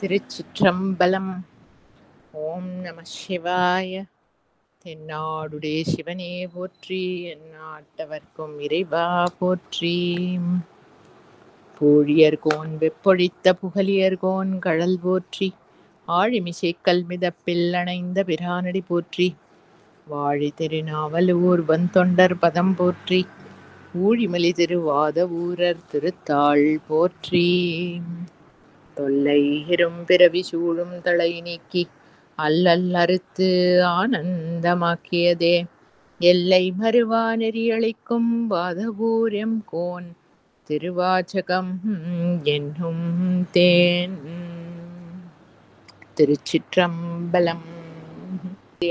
திருச்சிற்றம்பலம். ஓம் நம சிவாய. தென்னாடுடைய சிவனே போற்றி, எந்நாட்டவர்க்கும் இறைவா போற்றி. பூழியர்கோன் வெப்பொழித்த புகழியர்கோன் கழல் போற்றி, ஆழிமிசை கல்மிதப்பில் அணைந்த பிரானடி போற்றி, வாழி திருநாவலூர் வந்தொண்டர் பதம் போற்றி, ஊழிமலி திருவாத ஊரர் திருத்தாள் போற்றி. தொல்லை இரும் பிறவி சூழும் தலை நீக்கி அல்லல் அறுத்து ஆனந்தமாக்கியதே, எல்லை மறுவா நெறியளிக்கும் வாதவூரம் கோன் திருவாச்சகம் என்னும் தேன். திருச்சிற்றம்பலம்.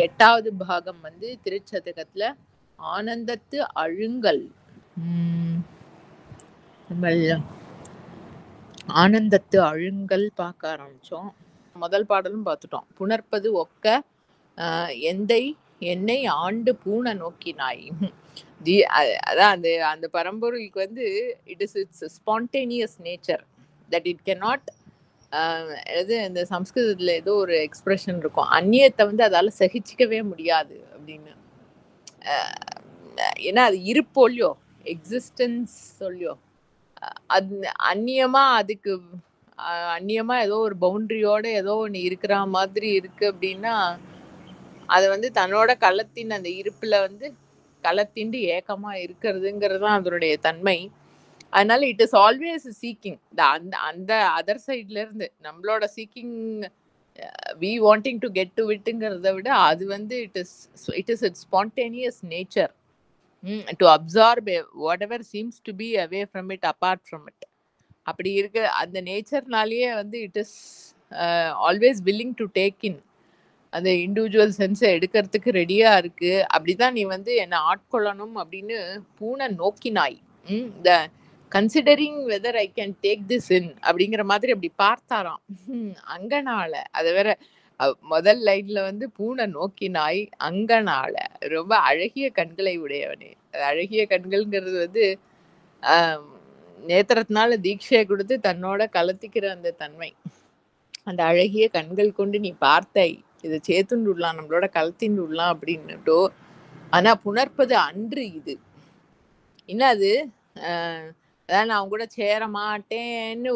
8வது பாகம் திருச்சதகத்துல ஆனந்தத்து அழுங்கல். ஆனந்தத்து அழுங்கல் பார்க்க ஆரம்பிச்சோம். முதல் பாடலும் பார்த்துட்டோம். புணர்ப்பது ஒக்க எந்தை என்னை ஆண்டு பூனை நோக்கினாய். அதான் அந்த பரம்பொருளுக்கு it is its spontaneous nature that it cannot. இந்த சம்ஸ்கிருதத்துல ஏதோ ஒரு எக்ஸ்பிரஷன் இருக்கும், அந்நியத்தை அதால சகிச்சிக்கவே முடியாது அப்படின்னு. ஏன்னா அது இருப்போல்லையோ, எக்ஸிஸ்டன்ஸ் சொல்லியோ, அது அந்நியமா, அதுக்கு அந்நியமா ஏதோ ஒரு பவுண்டரியோட ஏதோ ஒன்று இருக்கிற மாதிரி இருக்கு அப்படின்னா, அதை தன்னோட களத்தின் அந்த இருப்புல களத்தின்றி ஏக்கமா இருக்கிறதுங்கிறது தான் அதனுடைய தன்மை. அதனால இட் இஸ் ஆல்வேஸ் சீக்கிங். அந்த அதர் சைட்ல இருந்து நம்மளோட seeking, we wanting to get to விட்டுங்கிறத விட அது it is its spontaneous nature to absorb whatever seems to be away from it, apart from it. அப்படி இருக்க அந்த நேச்சர்னாலேயே it is always willing to take in அந்த இண்டிவிஜுவல் சென்ஸை எடுக்கிறதுக்கு ரெடியா இருக்கு. அப்படிதான் நீ என்னை ஆட்கொள்ளணும் அப்படின்னு பூனை நோக்கினாய். The considering whether I can take this in அப்படிங்கிற மாதிரி அப்படி பார்த்தாராம் அங்கனால. அதை வேற முதல் லைன்ல பூனை நோக்கினாய் அங்கனால. ரொம்ப அழகிய கண்களை உடையவனே. அழகிய கண்கள்ங்கிறது நேத்திரத்தினால தீட்சையை கொடுத்து தன்னோட கலத்திக்கிற அந்த தன்மை. அந்த அழகிய கண்கள் கொண்டு நீ பார்த்தாய், இதை சேத்துண்டு உள்ளான், நம்மளோட கலத்திண்டு உள்ளான் அப்படின்னுட்டோ. ஆனா புணர்ப்பது அன்று இது இன்னும் அது அதான் நான் கூட சேர மாட்டேன்னு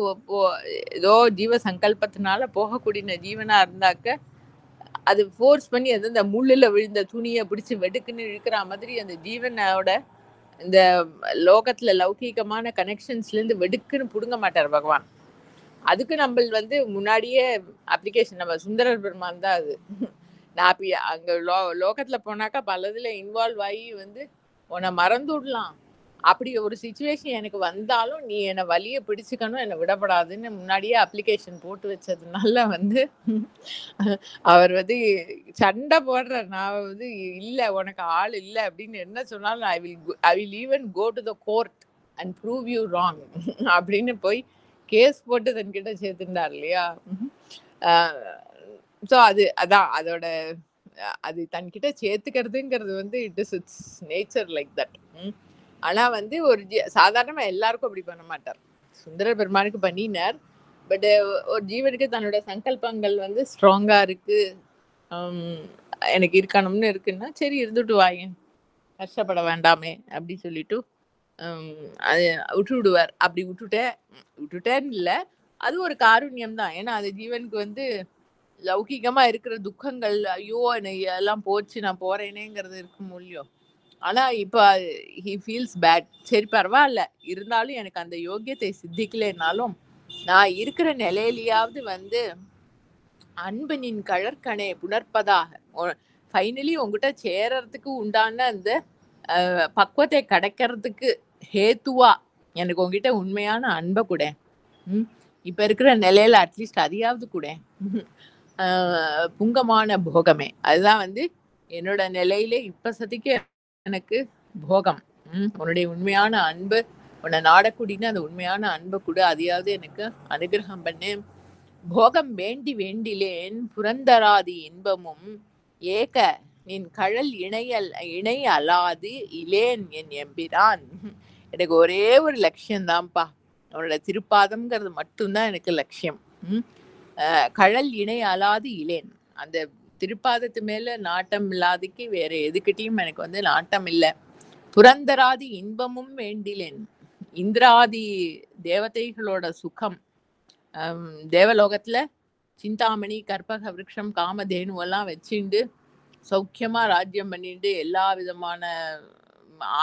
ஏதோ ஜீவ சங்கல்பத்தினால போகக்கூடிய ஜீவனா இருந்தாக்க அது ஃபோர்ஸ் பண்ணி இந்த முள்ளுல விழுந்த துணியை பிடிச்சி வெடுக்குன்னு இழுக்கிற மாதிரி அந்த ஜீவனோட இந்த லோகத்துல லௌகீகமான கனெக்ஷன்ஸ்ல இருந்து வெடுக்குன்னு புடுங்க மாட்டார் பகவான். அதுக்கு நம்ம முன்னாடியே அப்ளிகேஷன், நம்ம சுந்தரர் பெருமான் தான் அது. நான் அங்க லோகத்துல போனாக்கா பலதுல இன்வால்வ் ஆகி உன்னை மறந்து விடலாம். அப்படி ஒரு சிச்சுவேஷன் எனக்கு வந்தாலும் நீ என்னை வலிய பிடிச்சுக்கணும், என்னை விடப்படாதுன்னு முன்னாடியே அப்ளிகேஷன் போட்டு வச்சதுனால அவர் சண்டை போடுற. நான் இல்லை உனக்கு ஆள் இல்லை அப்படின்னு என்ன சொன்னாலும் I will even go to the court and prove you wrong அப்படின்னு போய் கேஸ் போட்டு தன்கிட்ட சேர்த்துட்டார் இல்லையா. ஸோ அதான் அதோட அது தன்கிட்ட சேர்த்துக்கிறதுங்கிறது it is its nature like that. ஆனா ஒரு சாதாரணமா எல்லாருக்கும் அப்படி பண்ண மாட்டார். சுந்தரர் பெருமானுக்கு பண்ணினார். பட் ஒரு ஜீவனுக்கு தன்னோட சங்கல்பங்கள் ஸ்ட்ராங்கா இருக்கு, எனக்கு இருக்கணும்னு இருக்குன்னா சரி இருந்துட்டு வாயேன், கஷ்டப்பட வேண்டாமே அப்படி சொல்லிட்டு அது விட்டு விடுவார். அப்படி விட்டுட்டேன்னு இல்லை, அது ஒரு காருண்யம் தான். ஏன்னா அது ஜீவனுக்கு லௌகிகமா இருக்கிற துக்கங்கள், ஐயோ எனக்கு எல்லாம் போச்சு நான் போறேனேங்கிறது இருக்கும் இல்லையோ. ஆனா இப்ப he feels bad. சரி பரவாயில்ல, இருந்தாலும் எனக்கு அந்த யோகியத்தை சித்திக்கலைன்னாலும் நான் இருக்கிற நிலையிலேயாவது அன்பனின் கழற்கணே புணர்ப்பதாக ஃபைனலி உங்ககிட்ட சேரறதுக்கு உண்டான அந்த பக்குவத்தை கிடைக்கிறதுக்கு ஹேத்துவா எனக்கு உங்ககிட்ட உண்மையான அன்பை கூட, இப்ப இருக்கிற நிலையில அட்லீஸ்ட் அதையாவது கூட, புங்கமான போகமே அதுதான் என்னோட நிலையில இப்ப சதிக்கு எனக்கு போகம். உன்னுடைய உண்மையான அன்பு, உன்னை நாடக்கூடின்னு அந்த உண்மையான அன்பை கூட அதையாவது எனக்கு அனுகிரகம் பண்ணு. போகம் வேண்டி வேண்டிலேன் புரந்தராதி இன்பமும் ஏக நின் கழல் இணை அலாது இலேன் என் எம்பிரான். எனக்கு ஒரே ஒரு லட்சியம் தான்ப்பா, அவனோட திருப்பாதம்ங்கிறது மட்டும்தான் எனக்கு லட்சியம். கழல் இணை அலாது இலேன். அந்த திருப்பாதத்து மேல நாட்டம் இல்லாதிக்கு வேற எதுக்கிட்டையும் எனக்கு வந்து நாட்டம் இல்லை. புரந்தராதி இன்பமும் வேண்டிலேன். இந்திராதி தேவதைகளோட சுகம், தேவலோகத்துல சிந்தாமணி கற்பக விருட்சம் காமதேனு எல்லாம் வச்சுண்டு சௌக்கியமா ராஜ்யம் பண்ணிட்டு எல்லா விதமான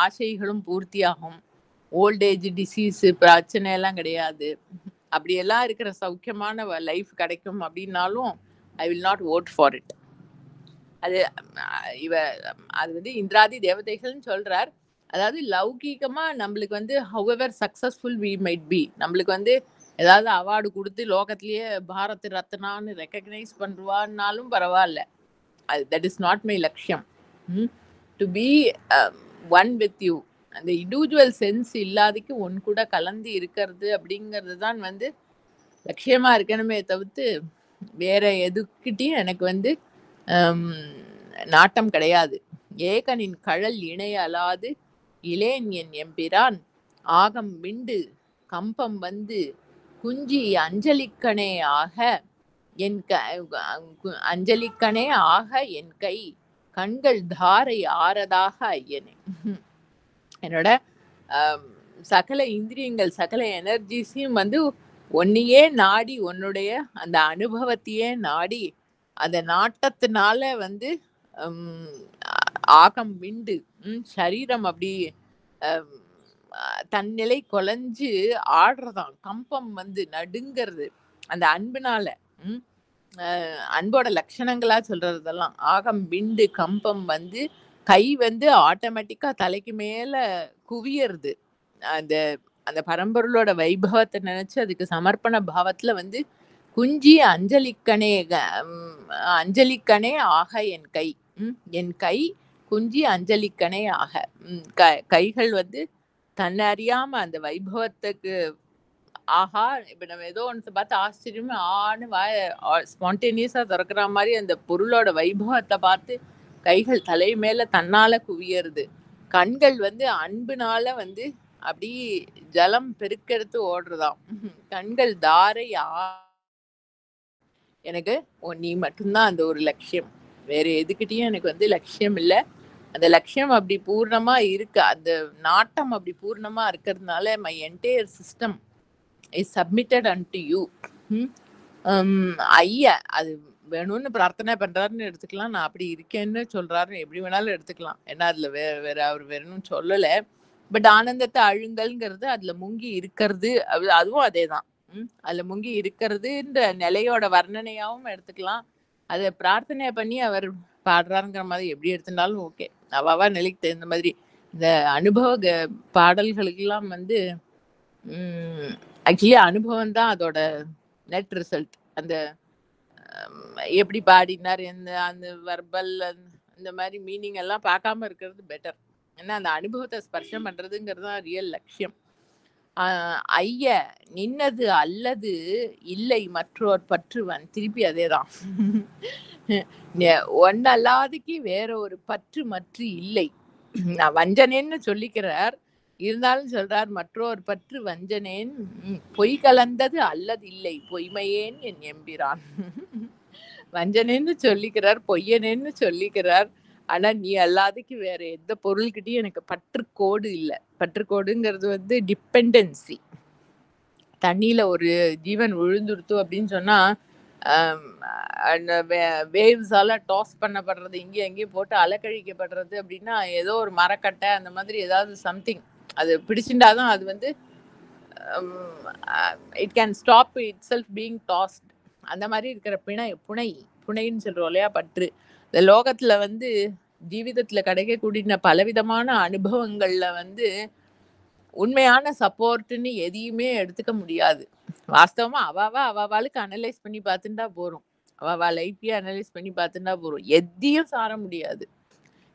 ஆசைகளும் பூர்த்தியாகும். ஓல்டேஜ் டிசீஸ் பிரச்சனை எல்லாம் கிடையாது. அப்படியெல்லாம் இருக்கிற சௌக்கியமான லைஃப் கிடைக்கும் அப்படின்னாலும் I will not opt for it. அது அது வந்து இந்திராதி தேவதைகள்னு சொல்றார். அதாவது லௌகீகமா நம்மளுக்கு வந்து however successful we might be, நம்மளுக்கு வந்து ஏதாவது அவார்டு கொடுத்து லோகத்திலேயே பாரத் ரத்னான்னு ரெக்கக்னைஸ் பண்ணுவான்னாலும் பரவாயில்ல. தட் இஸ் நாட் மை லட்சியம். To be one with you, அந்த இண்டிவிஜுவல் சென்ஸ் இல்லாதக்கு ஒன் கூட கலந்து இருக்கிறது அப்படிங்கிறது தான் வந்து லட்சியமா இருக்கணுமே தவிர்த்து வேற எதுக்கிட்டையும் எனக்கு வந்து நாட்டம் கிடையாது. ஏகனின் கழல் இணைய அலாது இலேன் என் எம்பிரான் ஆகம் விண்டு கம்பம் வந்து குஞ்சி அஞ்சலிக்கணே ஆக என் அஞ்சலிக்கணே ஆக என் கை கண்கள் தாரை ஆறதாக ஐயனே. என்னோட சகல இந்திரியங்கள் சகல எனர்ஜிஸையும் வந்து ஒன்னையே நாடி, உன்னுடைய அந்த அனுபவத்தையே நாடி, அந்த நாட்டத்தினால வந்து ஆகம் விண்டு சரீரம் அப்படி தன்னிலை கொலைஞ்சு ஆடுறதாம். கம்பம் வந்து நடுங்கிறது அந்த அன்புனால. அன்போட லட்சணங்களா சொல்றதெல்லாம். ஆகம் விண்டு கம்பம் வந்து கை வந்து ஆட்டோமேட்டிக்கா தலைக்கு மேல குவியறது. அந்த அந்த பரம்பொருளோட வைபவத்தை நினைச்சு அதுக்கு சமர்ப்பண பாவத்துல வந்து குஞ்சி அஞ்சலிக்கணே ஆக என் கை, என் கை குஞ்சி அஞ்சலிக்கணே ஆக. கைகள் வந்து தன்னை அறியாம அந்த வைபவத்துக்கு ஆஹா, இப்ப நம்ம ஏதோ ஒன்று பார்த்து ஆச்சரியமா ஆன்னு ஸ்பான்டேனியஸா திறக்கிற மாதிரி அந்த பொருளோட வைபவத்தை பார்த்து கைகள் தலை மேல தன்னால குவியறது. கண்கள் வந்து அன்புனால வந்து அப்படி ஜலம் பெருக்கெடுத்து ஓடுறதாம். கண்கள் தாரை எனக்கு நீ மட்டும்தான் அந்த ஒரு லட்சியம். வேற எதுக்கிட்டையும் எனக்கு வந்து லட்சியம் இல்லை. அந்த லட்சியம் அப்படி பூர்ணமா இருக்கு, அந்த நாட்டம் அப்படி பூர்ணமா இருக்கிறதுனால my entire system is submitted and you. ஐயா அது வேணும்னு பிரார்த்தனை பண்றாருன்னு எடுத்துக்கலாம், நான் அப்படி இருக்கேன்னு சொல்றாரு எப்படி வேணாலும் எடுத்துக்கலாம். ஏன்னா அதுல வேற அவர் வேணும்னு சொல்லல. பட் ஆனந்தத்தை அழுங்கல்ங்கிறது அதுல முங்கி இருக்கிறது, அதுவும் அதேதான். அதுல முங்கி இருக்கிறதுன்ற நிலையோட வர்ணனையாவும் எடுத்துக்கலாம். அதை பிரார்த்தனை பண்ணி அவர் பாடுறாருங்கிற மாதிரி எப்படி எடுத்துட்டாலும் ஓகே. அவாவா நிலைக்கு தகுந்த மாதிரி இந்த அனுபவ பாடல்களுக்கெல்லாம் வந்து ஆக்சுவலி அனுபவம் தான் அதோட நெட் ரிசல்ட். அந்த எப்படி பாடினார், அந்த வர்பல் இந்த மாதிரி மீனிங் எல்லாம் பார்க்காம இருக்கிறது பெட்டர். ஏன்னா அந்த அனுபவத்தை ஸ்பர்ஷம் பண்றதுங்கிறது தான் ரியல் லட்சியம். ஐய நின்னது அல்லது இல்லை மற்றோர் பற்றுவன். திருப்பி அதேதான். ஒன்னல்லாதுக்கு வேற ஒரு பற்று மற்ற இல்லை. நான் வஞ்சனேன்னு சொல்லிக்கிறார், இருந்தாலும் சொல்றார் மற்றோர் பற்று வஞ்சனேன் பொய் கலந்தது அல்லது இல்லை பொய்மையேன் என் எம்பிரான். வஞ்சனேன்னு சொல்லிக்கிறார், பொய்யனேன்னு சொல்லிக்கிறார். ஆனா நீ அல்லாதுக்கு வேற எந்த பொருள்கிட்டையும் எனக்கு பற்றுக்கோடு இல்லை. பற்றுக்கோடுங்கிறது வந்து டிபெண்டன்சி. தண்ணியில ஒரு ஜீவன் விழுந்துடுத்து அப்படின்னு சொன்னா அந்த வேவ்ஸால டாஸ் பண்ணப்படுறது, இங்கேயும் எங்கேயும் போட்டு அலக்கழிக்கப்படுறது அப்படின்னா ஏதோ ஒரு மரக்கட்டை அந்த மாதிரி ஏதாவது சம்திங் அது பிடிச்சிட்டாதான் அது வந்து it can stop it self being tossed. அந்த மாதிரி இருக்கிற புனைன்னு சொல்றோம் இல்லையா, பற்று. இந்த லோகத்துல வந்து ஜீவிதத்துல கிடைக்கக்கூடிய பலவிதமான அனுபவங்கள்ல வந்து உண்மையான சப்போர்ட்னு எதையுமே எடுத்துக்க முடியாது. வாஸ்தவமா அவாளுக்கு அனலைஸ் பண்ணி பார்த்துட்டா போறோம். அவா லைஃபையே அனலைஸ் பண்ணி பார்த்துட்டா போறோம். எதையும் சார முடியாது,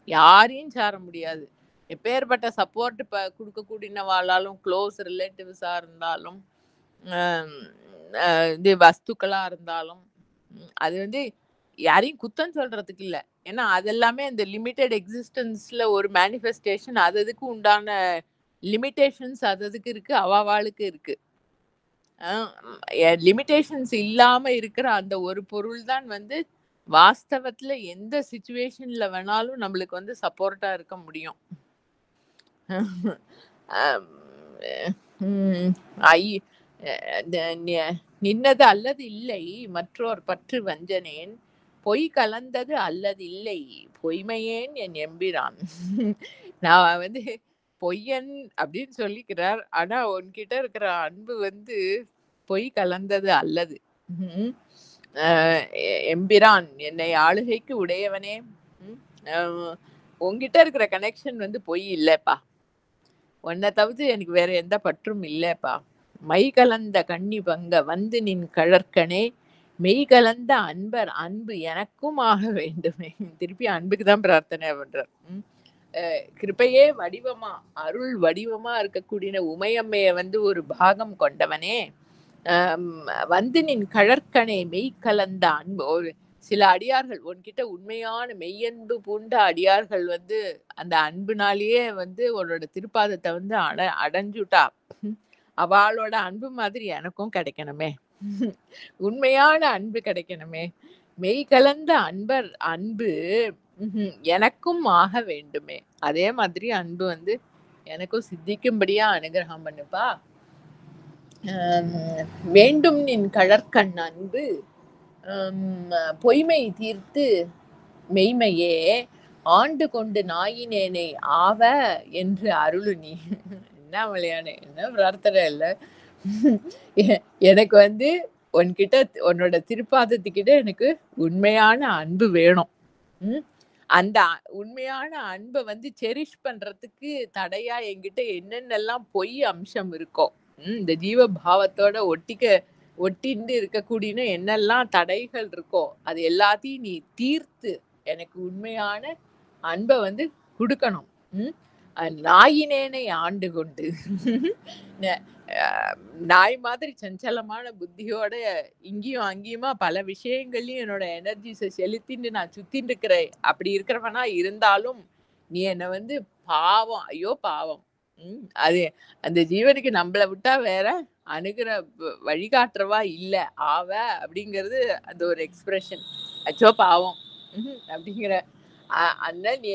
யாரையும் சார முடியாது. எப்பேற்பட்ட சப்போர்ட் கொடுக்கக்கூடிய வாழாலும், க்ளோஸ் ரிலேட்டிவ்ஸா இருந்தாலும், இது வஸ்துக்களா இருந்தாலும், அது வந்து யாரையும் குத்தம் சொல்றதுக்கு இல்லை. ஏன்னா அதெல்லாமே அந்த லிமிட்டெட் எக்ஸிஸ்டன்ஸ்ல ஒரு மேனிஃபெஸ்டேஷன். அதுக்கு உண்டான லிமிட்டேஷன்ஸ் அதுக்கு இருக்கு, அவாளுக்கு இருக்கு. லிமிடேஷன்ஸ் இல்லாம இருக்கிற அந்த ஒரு பொருள் தான் வந்து வாஸ்தவத்துல எந்த சிச்சுவேஷன்ல வேணாலும் நம்மளுக்கு வந்து சப்போர்ட்டா இருக்க முடியும். அம், ம், ஐ நின்னது அல்லது இல்லை மற்றோர் பற்று வஞ்சனேன் பொய் கலந்தது அல்லது இல்லை பொய்மையேன் என் எம்பிரான். நான் வந்து பொய்யன் அப்படின்னு சொல்லிக்கிறார். ஆனா உன்கிட்ட இருக்கிற அன்பு வந்து பொய் கலந்தது அல்லது. ம். எம்பிரான் என்னை ஆளுகைக்கு உடையவனே. ம். உன்கிட்ட இருக்கிற கனெக்ஷன் வந்து பொய் இல்லப்பா. உன்னை தவிர்த்து எனக்கு வேற எந்த பற்றும் இல்லப்பா. மை கலந்த கண்ணி பங்க வந்து நின் கழற்கனே மெய் கலந்த அன்பர் அன்பு எனக்கும் ஆக வேண்டுமே. திருப்பி அன்புக்கு தான் பிரார்த்தனை பண்றார். கிருபையே வடிவமா அருள் வடிவமா இருக்கக்கூடிய உமையம்மைய வந்து ஒரு பாகம் கொண்டவனே, வந்து நின் கழற்கனே மெய் கலந்த அன்பு. ஒரு சில அடியார்கள் உன்கிட்ட உண்மையான மெய்யன்பு பூண்ட அடியார்கள் வந்து அந்த அன்புனாலேயே வந்து உன்னோட திருப்பாதத்தை வந்து அடைஞ்சுட்டா. அவளோட அன்பு மாதிரி எனக்கும் கிடைக்கணுமே. உண்மையான அன்பு கிடைக்கணுமே. மெய் கலந்த அன்பர் அன்பு எனக்கும் ஆக வேண்டுமே. அதே மாதிரி அன்பு வந்து எனக்கும் சித்திக்கும்படியா அனுகிரகம் பண்ணுப்பா. வேண்டும் நின் கழற்கண் அன்பு பொய்மை தீர்த்து மெய்மையே ஆண்டு கொண்டு நாயினேனை ஆவ என்று அருளு நீ. என்ன விளையாடு, என்ன பிரார்த்தனை இல்லை. எனக்கு வந்து உன்கிட்ட உன்னோட திருப்பாதத்துக்கிட்ட எனக்கு உண்மையான அன்பு வேணும். அந்த உண்மையான அன்பை வந்து செரிஷ் பண்றதுக்கு தடையா என்கிட்ட என்னென்னலாம் பொய் அம்சம் இருக்கோ, இந்த ஜீவ பாவத்தோட ஒட்டிண்டு இருக்கக்கூடிய என்னெல்லாம் தடைகள் இருக்கோ அது எல்லாத்தையும் நீ தீர்த்து எனக்கு உண்மையான அன்பை வந்து கொடுக்கணும். நாயினேனை ஆண்டு கொண்டு நாய் மாதிரி சஞ்சலமான புத்தியோட இங்கேயும் அங்கேயுமா பல விஷயங்கள்லயும் என்னோட எனர்ஜிஸை செலுத்தின்னு நான் சுத்தின்னு இருக்கிறேன். அப்படி இருக்கிறவனா இருந்தாலும் நீ என்னை வந்து பாவம், ஐயோ பாவம், அது அந்த ஜீவனுக்கு நம்மளை விட்டா வேற அணுகிற வழிகாட்டுறவா இல்லை ஆவ அப்படிங்கிறது அந்த ஒரு எக்ஸ்பிரஷன். அச்சோ பாவம் அப்படிங்கிற அந்த நீ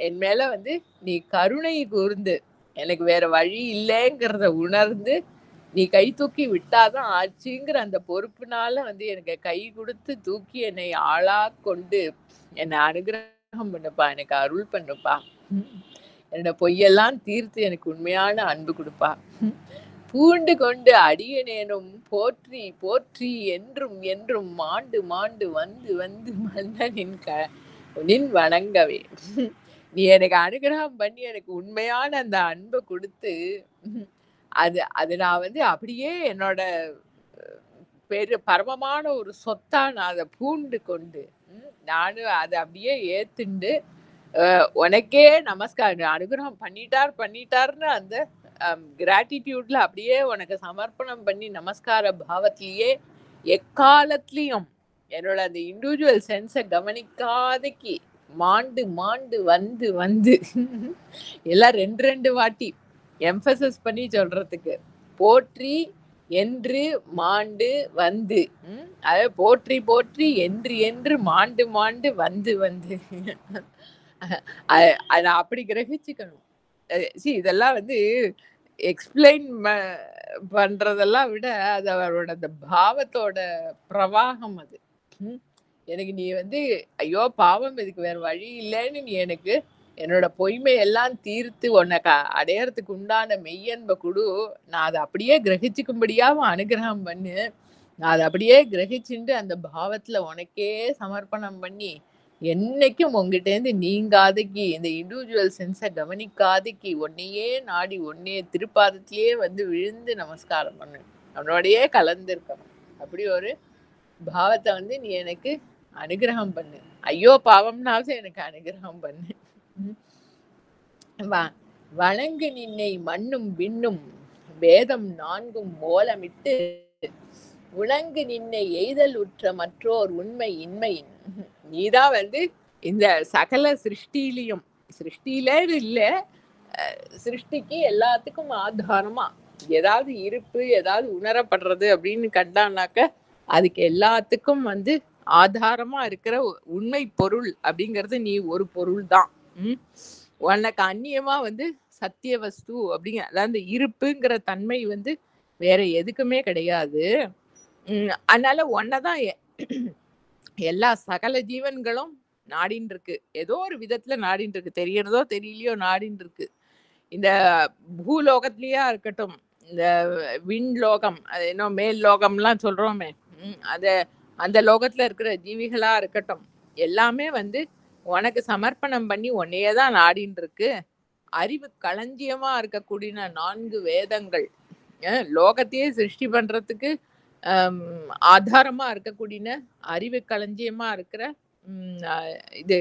என் மேல வந்து நீ கருணை கூர்ந்து எனக்கு வேற வழி இல்லைங்கிறத உணர்ந்து நீ கை தூக்கி விட்டாதான் ஆச்சுங்கிற அந்த பொறுப்புனால வந்து எனக்கு கை கொடுத்து தூக்கி என்னை ஆளா கொண்டு என்னை அனுகிரகம் பண்ணுப்பா, எனக்கு அருள் பண்ணுப்பா, என்னோட பொய்யெல்லாம் தீர்த்து எனக்கு உண்மையான அன்பு கொடுப்பா. பூண்டு கொண்டு அடியனேனும் போற்றி போற்றி என்றும் என்றும் மாண்டு மாண்டு வந்து வந்து மன்னனின் நின் வணங்கவே. நீ எனக்கு அனுகிரகம் பண்ணி எனக்கு உண்மையான அந்த அன்பை கொடுத்து அது நான் வந்து அப்படியே என்னோட பரமமான ஒரு சொத்தா நான் அதை பூண்டு கொண்டு நானும் அதை அப்படியே ஏத்துண்டு உனக்கே நமஸ்காரம் அனுகிரகம் பண்ணிட்டார்னு அந்த கிராட்டிடியூட்ல அப்படியே உனக்கு சமர்ப்பணம் பண்ணி நமஸ்கார பாவத்திலேயே எக்காலத்திலையும் என்னோட அந்த இண்டிவிஜுவல் சென்ஸை கவனிக்காதக்கு மாண்டு மாண்டு வந்து வந்து எல்லாம் ரெண்டு வாட்டி எம்பசஸ் பண்ணி சொல்றதுக்கு போற்றி என்று மாண்டு வந்து, அத போற்றி போற்றி என்று என்று மாண்டு மாண்டு வந்து வந்து அத அப்படி கிரகிச்சுக்கணும். இதெல்லாம் வந்து எக்ஸ்பிளைன் பண்றதெல்லாம் விட அது அவரோட அந்த பாவத்தோட பிரவாகம். அது எனக்கு நீ வந்து ஐயோ பாவம் இதுக்கு வேற வழி இல்லைன்னு நீ எனக்கு என்னோட பொய்மை எல்லாம் தீர்த்து உன்னை அடையறதுக்கு உண்டான மெய்யன்பை கொடு. நான் அதை அப்படியே கிரகிச்சுக்கும்படியாவும் அனுகிரகம் பண்ணு. நான் அதை அப்படியே கிரகிச்சுட்டு அந்த பாவத்துல உனக்கே சமர்ப்பணம் பண்ணி என்னைக்கும் உங்ககிட்டேருந்து நீங்காதக்கி இந்த இண்டிவிஜுவல் சென்ஸை கவனிக்காதக்கி உன்னையே நாடி உன்னையே திருப்பாதத்திலேயே வந்து விழுந்து நமஸ்காரம் பண்ணு, அவனோடையே கலந்துருக்கணும். அப்படி ஒரு பாவத்தை வந்து நீ எனக்கு அனுகிரகம் பண்ணு. ஐயோ பாவம்னாவது எனக்கு அனுகிரகம் பண்ணு. வணங்கு நின்னை மண்ணும் விண்ணும் வேதம் நான்கும் மூலமிட்டு உணங்கு நின்னை எய்தல் உற்ற மற்றோர் உண்மை இன்மையின். நீதான் வந்து இந்த சகல சிருஷ்டியிலையும், சிருஷ்டியில இல்ல சிருஷ்டிக்கு எல்லாத்துக்கும் ஆதாரமா ஏதாவது இருப்பு, ஏதாவது உணரப்படுறது அப்படின்னு கண்டானாக்க அதுக்கு எல்லாத்துக்கும் வந்து ஆதாரமா இருக்கிற உண்மை பொருள் அப்படிங்கிறது நீ ஒரு பொருள் தான். உனக்கு அந்நியமா வந்து சத்திய வஸ்து அப்படிங்கிற அதாவது அந்த இருப்புங்கிற தன்மை வந்து வேற எதுக்குமே கிடையாது. அதனால ஒன்னதான் எல்லா சகல ஜீவன்களும் நாடின்னு இருக்கு. ஏதோ ஒரு விதத்துல நாடின்னு இருக்கு. தெரியறதோ தெரியலையோ நாடின்னு இருக்கு. இந்த பூலோகத்திலயா இருக்கட்டும், இந்த விண்லோகம், அது என்ன மேல் லோகம்லாம் சொல்றோமே, அத அந்த லோகத்துல இருக்கிற ஜீவிகளா இருக்கட்டும், எல்லாமே வந்து உனக்கு சமர்ப்பணம் பண்ணி உன்னையே தான் நாடின்னு இருக்கு. அறிவு களஞ்சியமா இருக்கக்கூடிய 4 வேதங்கள் லோகத்தையே சிருஷ்டி பண்றதுக்கு ஆதாரமா இருக்கக்கூடிய அறிவு களஞ்சியமா இருக்கிற இது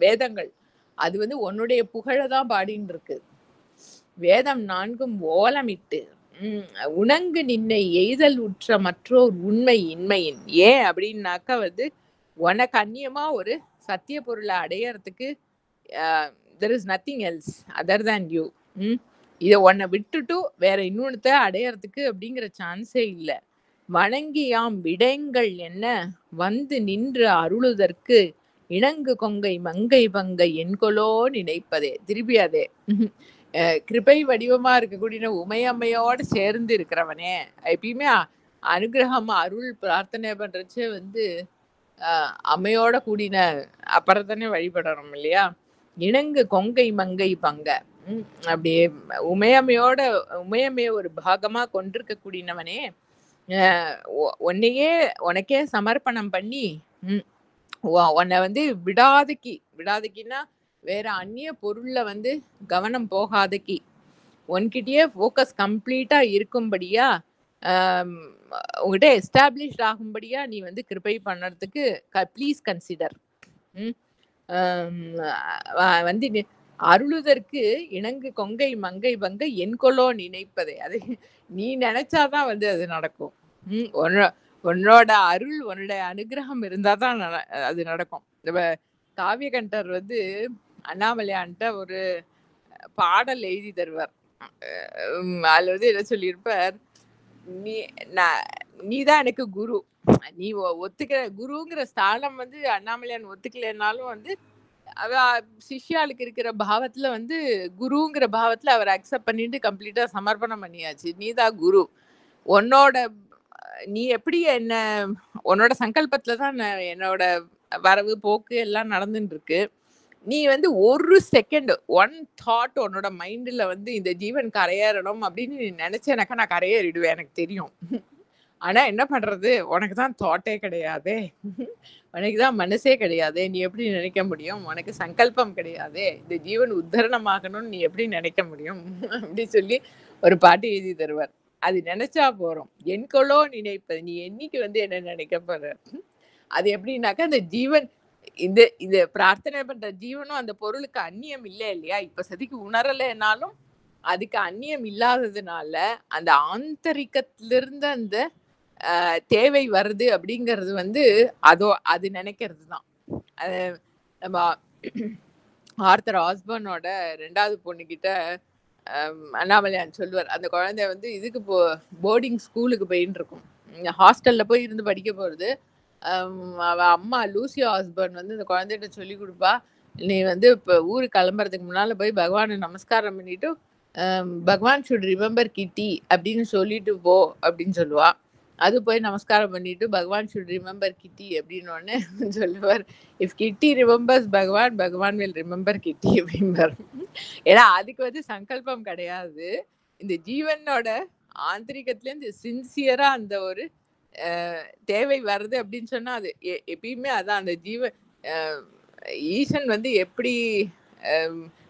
வேதங்கள் அது வந்து உன்னுடைய புகழதான் பாடின்னு இருக்கு. வேதம் 4ம் ஓலமிட்டு உணங்கு நின்னை எய்தல் உற்ற மற்றோர் உண்மை இன்மையின். ஏன் அப்படின்னாக்கா வந்து உனக்கு அந்நியமா ஒரு சத்திய பொருளை அடையறதுக்கு there is nothing else other than you. இதை உன்னை விட்டுட்டு வேற இன்னொன்னுத்த அடையறதுக்கு அப்படிங்கிற சான்ஸே இல்லை. வணங்கியாம் விடங்கள் என்ன வந்து நின்று அருளுதற்கு இணங்கு கொங்கை மங்கை பங்கை என்கொலோ நினைப்பதே. திருப்பி அதே கிருபை வடிவமா இருக்கக்கூடிய உமையம்மையோட சேர்ந்து இருக்கிறவனே. எப்பயுமே அனுகிரகம் அருள் பிரார்த்தனை பண்றச்சே வந்து அம்மையோட கூடின அப்புறம் தானே வழிபடணும் இல்லையா? இணங்கு கொங்கை மங்கை பங்க அப்படியே உமையம்மைய ஒரு பாகமா கொண்டிருக்க கூடினவனே, உனக்கே சமர்ப்பணம் பண்ணி உன்னை வந்து விடாதக்கின்னா வேற அந்நிய பொருள்ல வந்து கவனம் போகாதக்கி உன்கிட்டயே ஃபோக்கஸ் கம்ப்ளீட்டா இருக்கும்படியா உங்ககிட்ட எஸ்டாப்ளிஷ்ட் ஆகும்படியா நீ வந்து கிருபை பண்ணுறதுக்கு ப்ளீஸ் கன்சிடர். வந்து அருளுதற்கு இணங்கு கொங்கை மங்கை பங்க என்கொலோ நினைப்பதே. அது நீ நினைச்சாதான் வந்து அது நடக்கும். உன்னோட அருள் உன்னுடைய அனுகிரகம் இருந்தாதான் அது நடக்கும். இந்த காவியகண்டர் வந்து அண்ணாமலையான்ட்ட ஒரு பாடல் எழுதி தருவார். அதுல வந்து என்ன சொல்லியிருப்பார், நீதான் எனக்கு குரு. நீ ஒத்துக்கிற குருங்கிற ஸ்தானம் வந்து அண்ணாமலையான் ஒத்துக்கலைன்னாலும் வந்து அவ சிஷ்யாளுக்கு இருக்கிற பாவத்துல வந்து குருங்கிற பாவத்துல அவர் அக்செப்ட் பண்ணிட்டு கம்ப்ளீட்டா சமர்ப்பணம் பண்ணியாச்சு. நீதான் குரு. நீ எப்படி என்ன உன்னோட சங்கல்பத்துலதான் என்னோட வரவு போக்கு எல்லாம் நடந்துட்டு இருக்கு. நீ வந்து ஒரு செகண்ட் ஒன் தாட் உன்னோட மைண்ட்ல வந்து இந்த ஜீவன் கரையேறணும் அப்படின்னு நீ நினைச்சேனாக்கா நான் கரையேறிடுவேன், எனக்கு தெரியும். ஆனா என்ன பண்றது, உனக்கு தான் தாட்டே கிடையாதே, உனக்கு தான் மனசே கிடையாதே, நீ எப்படி நினைக்க முடியும்? உனக்கு சங்கல்பம் கிடையாதே, இந்த ஜீவன் உத்தரணமாகணும்னு நீ எப்படி நினைக்க முடியும்? அப்படி சொல்லி ஒரு பாட்டு எழுதி தருவார். அது நினைச்சா போறோம். என்கொலோ நினைப்பது, நீ என்னைக்கு வந்து என்ன நினைக்க போற? அது எப்படின்னாக்கா அந்த ஜீவன் இந்த பிரார்த்தனை பண்ற ஜீவனும் அந்த பொருளுக்கு அந்நியம் இல்லை இல்லையா? இப்ப சதிக்கு உணரலைன்னாலும் அதுக்கு அந்நியம் இல்லாததுனால அந்த ஆந்தரிகத்திலிருந்து அந்த தேவை வருது அப்படிங்கிறது வந்து அது நினைக்கிறது தான். நம்ம ஆர்த்தர் ஆஸ்பர்னோட 2வது பொண்ணுகிட்ட அண்ணாமலையான் சொல்லுவார், அந்த குழந்தை வந்து இதுக்கு போர்டிங் ஸ்கூலுக்கு போயின்னு இருக்கும், ஹாஸ்டல்ல போய் இருந்து படிக்க போறது. அவ அம்மா லூசி ஆஸ்பர்ன் வந்து இந்த குழந்தைகிட்ட சொல்லி கொடுப்பா, நீ வந்து இப்போ ஊருக்கு கிளம்புறதுக்கு முன்னால போய் பகவானை நமஸ்காரம் பண்ணிட்டு பகவான் ஷுட் ரிமெம்பர் கிட்டி அப்படின்னு சொல்லிட்டு போ அப்படின்னு சொல்லுவா. அது போய் நமஸ்காரம் பண்ணிட்டு பகவான் ஷுட் ரிமெம்பர் கிட்டி அப்படின்னு ஒன்னு சொல்லுவார். இஃப் கிட்டி ரிமெம்பர்ஸ் பகவான், பகவான் வில் ரிமெம்பர் கிட்டி அப்படிம்பார். ஏன்னா அதுக்கு வந்து சங்கல்பம் கிடையாது. இந்த ஜீவனோட ஆந்தரிகத்துலேருந்து சின்சியரா அந்த ஒரு தேவை வருது அப்படின்னு சொன்னா அது எப்பயுமே அதான் அந்த ஈசன் வந்து எப்படி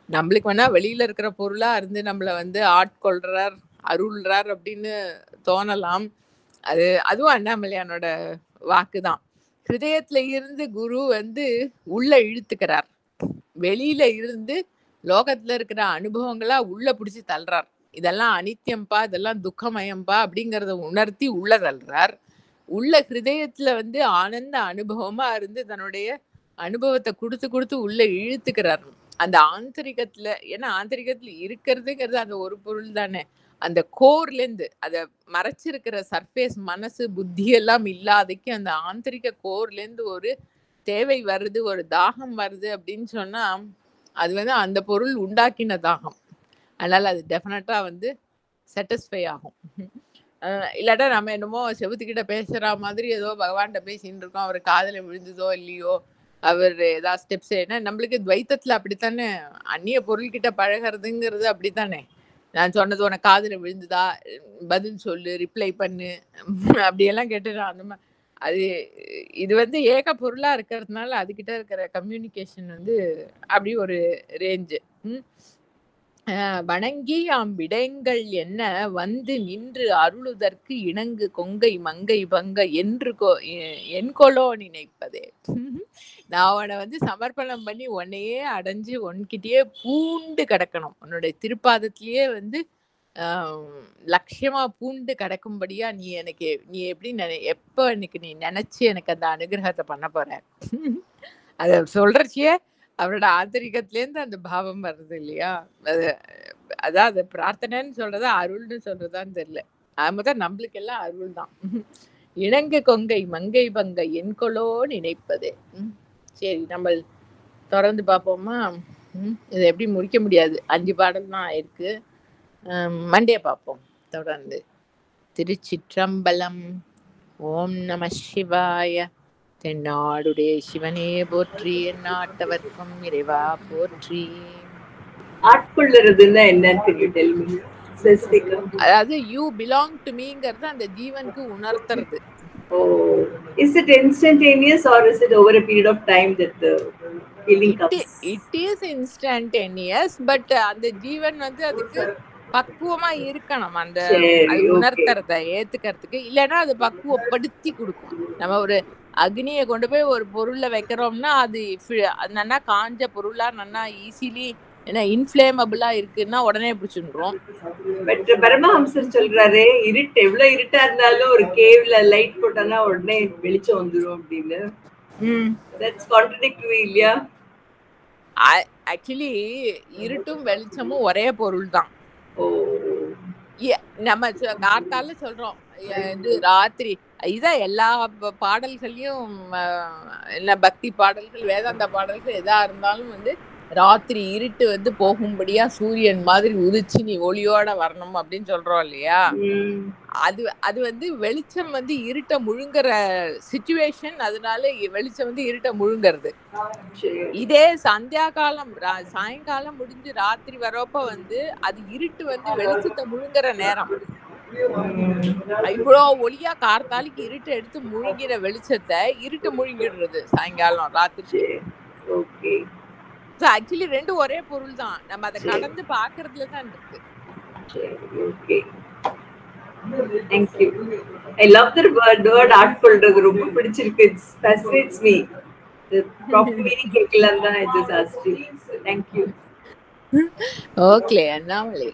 நம்மளுக்கு வேணா வெளியில இருக்கிற பொருளா இருந்து நம்மள வந்து ஆட்கொள்றார் அருள்றார் அப்படின்னு தோணலாம். அதுவும் அண்ணாமலையானோட வாக்குதான். ஹிருதயத்துல இருந்து குரு வந்து உள்ள இழுத்துக்கிறார், வெளியில இருந்து லோகத்துல இருக்கிற அனுபவங்களா உள்ள பிடிச்சி தள்ளுறார். இதெல்லாம் அனித்தியம்பா, இதெல்லாம் துக்கமயம்பா அப்படிங்கறத உணர்த்தி உள்ள தள்ளுறார். உள்ள ஹிருதயத்துல வந்து ஆனந்த அனுபவமா இருந்து தன்னுடைய அனுபவத்தை கொடுத்து உள்ள இழுத்துக்கிறார். அந்த ஆந்தரிகத்துல, ஏன்னா ஆந்தரிகத்துல இருக்கிறதுங்கிறது அந்த ஒரு பொருள் தானே, அந்த கோர்லேருந்து அதை மறைச்சிருக்கிற சர்ஃபேஸ் மனசு புத்தி எல்லாம் இல்லாதைக்கு அந்த ஆந்தரிக கோர்லேருந்து ஒரு தேவை வருது, ஒரு தாகம் வருது அப்படின்னு சொன்னா அது வந்து அந்த பொருள் உண்டாக்கின தாகம். அதனால அது டெஃபினட்டா வந்து சாட்டிஸ்ஃபை ஆகும். இல்லாட்டா நம்ம என்னமோ செவுத்துக்கிட்ட பேசுற மாதிரி ஏதோ பகவான்கிட்ட பேசின்னு இருக்கோம், அவர் காதுல விழுந்ததோ இல்லையோ, அவர் ஏதாவது ஸ்டெப்ஸ், ஏன்னா நம்மளுக்கு துவைத்தத்துல அப்படித்தானே, அந்நிய பொருள்கிட்ட பழகிறதுங்கிறது அப்படித்தானே. நான் சொன்னது உனக்கு காதுல விழுந்துதா, பதில் சொல்லு, ரிப்ளை பண்ணு, அப்படியெல்லாம் கேட்டு அந்த மாதிரி அது இது வந்து ஏக பொருளா இருக்கிறதுனால அதுகிட்ட இருக்கிற கம்யூனிகேஷன் வந்து அப்படி ஒரு ரேஞ்சு. வணங்கி விடயங்கள் என்ன வந்து நின்று அருளுதற்கு இணங்கு கொங்கை மங்கை பங்க என்று என்கொலோ நினைப்பதே. நான் அவனை வந்து சமர்ப்பணம் பண்ணி உன்னையே அடைஞ்சு உன்கிட்டயே பூண்டு கிடக்கணும், உன்னுடைய திருப்பாதத்திலேயே வந்து லட்சியமா பூண்டு கிடக்கும்படியா நீ எப்படி எப்ப எனக்கு நீ நினைச்சு எனக்கு அந்த அனுகிரகத்தை பண்ண போற. அத சொல்றச்சியே அவரோட ஆந்தரிகத்திலேருந்து அந்த பாவம் வருது இல்லையா. அதான் அது பிரார்த்தனைன்னு சொல்றதா அருள்னு சொல்றதான்னு தெரியல. அது முதல் நம்மளுக்கு எல்லாம் அருள் தான். இணங்கு கொங்கை மங்கை பங்கை என்கொலோ நினைப்பதே. சரி, நம்ம தொடர்ந்து பார்ப்போமா. இதை எப்படி முடிக்க முடியாது, 5 பாடல் தான் இருக்கு. மண்டே பார்ப்போம் தொடர்ந்து. திருச்சிற்றம்பலம். ஓம் நம சிவாய. தென்னாடுடைய சிவனே போற்றி, எந்நாட்டவர்க்கும் இறைவா போற்றி. ஆட்கொள்ளுறதுன்னா என்னன்னு தெரியும். அதாவது யூ பிலாங் டு மீங்கிறது அந்த ஜீவனுக்கு உணர்த்துறது. Is it instantaneous or is it over a period of time that the feeling comes? It is instantaneous, but அந்த ஜீவன் வந்து அதுக்கு பக்குவமா இருக்கணும் அந்த உணர்த்துறத ஏத்துக்கிறதுக்கு. இல்லைன்னா அது பக்குவப்படுத்தி கொடுக்கும். நம்ம ஒரு அக்னியை கொண்டு போய் ஒரு பொருள்ல வைக்கிறோம்னா அது நல்லா காஞ்ச பொருளா நல்லா ஈஸிலி ஏன்னா இன்ஃபிளேமபிளா இருக்குன்னா உடனே பிடிச்சிடுறோம். பட் பரமஹம்சர் சொல்றாரு, இருட்டு எவ்வளவு இருட்டா இருந்தாலும் ஒரு கேவ்ல லைட் போட்டானா உடனே வெளிச்சம் வந்துரும் அப்படின்னு. That's contradictory இல்லையா? ஆக்சுவலி இருட்டும் வெளிச்சமும் ஒரே பொருள் தான். நம்ம கார்த்தால சொல்றோம் இது ராத்திரி, இதான் எல்லா பாடல்களையும் என்ன பக்தி பாடல்கள் வேதாந்த பாடல்கள் எதா இருந்தாலும் வந்து ராத்திரி இருட்டு வந்து போகும்படியா சூரியன் மாதிரி உதிச்சு நீ ஒளியோட வரணும் அப்படின்னு சொல்றோம் இல்லையா. அது வந்து வெளிச்சம் வந்து இருட்ட முழுங்குற சிச்சுவேஷன், அதனால வெளிச்சம் வந்து இருட்ட முழுங்கிறது. இதே சந்தியா காலம் சாயங்காலம் முடிஞ்சு ராத்திரி வரப்ப வந்து அது இருட்டு வந்து வெளிச்சத்தை முழுங்குற நேரம். இவ்வளோ ஒளியா கார்த்தாலிக்கு இருட்டு எடுத்து முழுங்கிற வெளிச்சத்தை இருட்டு முழுங்கிடுறது சாயங்காலம் ராத்திரி. ஆக்சுவலி ரெண்டும் ஒரே பொருள் தான், நம்ம அதை கடந்து பாக்குறதுல தான் இருக்கு. Thank you. I love the word ஆட்கொள்றது ரொம்ப பிடிச்சிருக்கு. It fascinates me. The proper meaning கேட்கலாம் தான் I just asked you. Thank you. Okay, Annamalai.